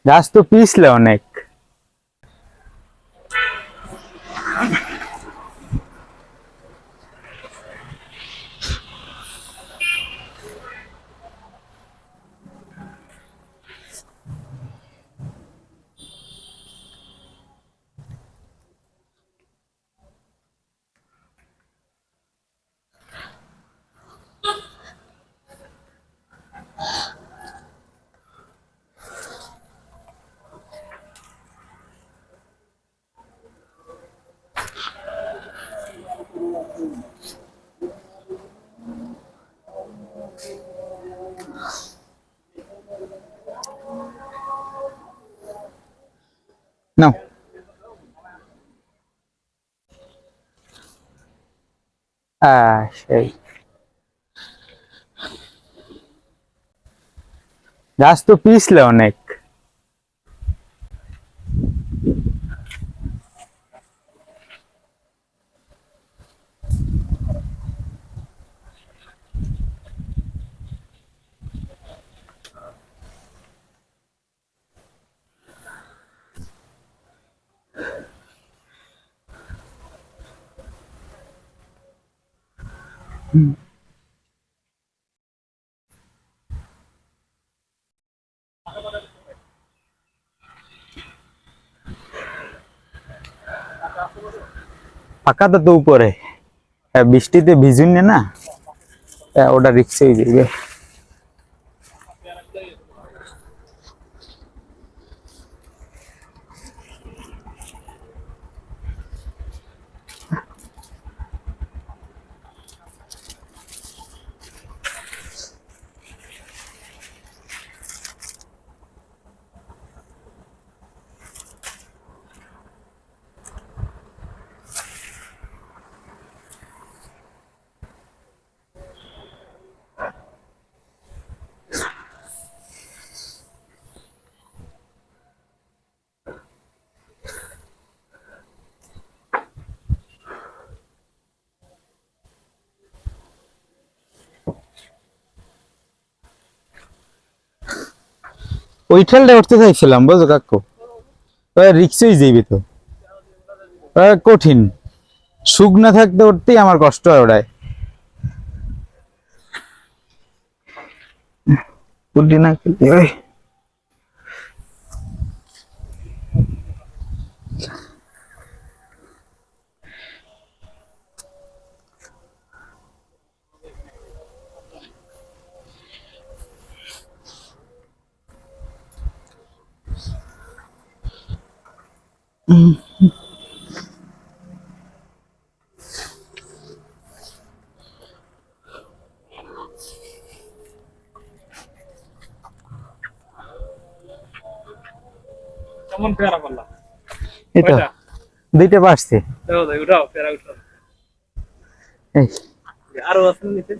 গাছ তো পিছলে অনেক। নাও সেই গাছ তো পিছলে অনেক। পাকাটা তো উপরে, বৃষ্টিতে ভিজুন না, ওটা রিক্সে যাবে। ওই ঠেলটা উঠতে চাইছিলাম, বুঝো কাকু, রিক্সই যাইবে তো, কঠিন। সুখ না থাকতে উঠতেই আমার কষ্ট হয় ওটাই। উঠি না ওই কেমন পেয়ারা পারলাম? এই তো দুইটা পারছি। উঠাও পেয়ারা উঠাও। এই আরো আছে নিচে।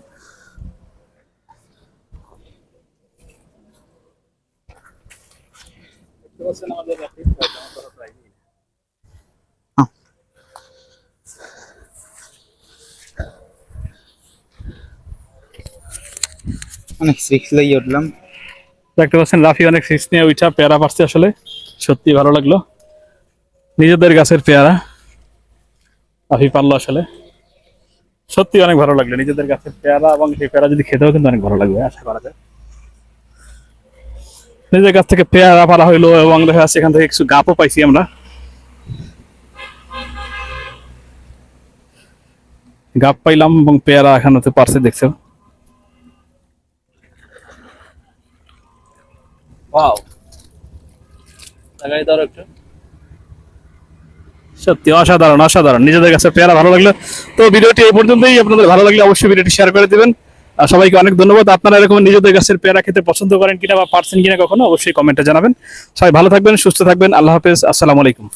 অনেক রিক্স লাগিয়ে উঠলাম। দেখতে পাচ্ছেন রাফি অনেক রিস্ক নিয়ে উঠা পেয়ারা পারছে, আসলে সত্যি ভালো লাগলো। নিজেদের গাছের পেয়ারা রাফি পারলো, আসলে সত্যি অনেক ভালো লাগলো নিজেদের গাছের পেয়ারা, এবং সেই পেয়ারা যদি খেতেও কিন্তু অনেক ভালো লাগবে আশা করা যায়। নিজের কাছ থেকে পেয়ারা পারা হইলো এবং দেখা যাচ্ছে এখান থেকে কিছু গাপও পাইছি আমরা। গাপ পাইলাম এবং পেয়ারা এখানে পারছে, দেখছো। ওয়াও, লাগাই দাও একটু। সত্যি অসাধারণ অসাধারণ, নিজেদের কাছে পেয়ারা ভালো লাগলো। তো ভিডিওটি এই পর্যন্তই, আপনাদের ভালো লাগলে অবশ্যই ভিডিওটি শেয়ার করে দিবেন। আর সবাইকে অনেক ধন্যবাদ। আপনারা এরকম নিজেদের গাছের পেয়ারা খেতে পছন্দ করেন কিনা বা পারছেন কিনা কখনো অবশ্যই কমেন্টে জানাবেন। সবাই ভালো থাকবেন, সুস্থ থাকবেন। আল্লাহ হাফেজ, আসসালামু আলাইকুম।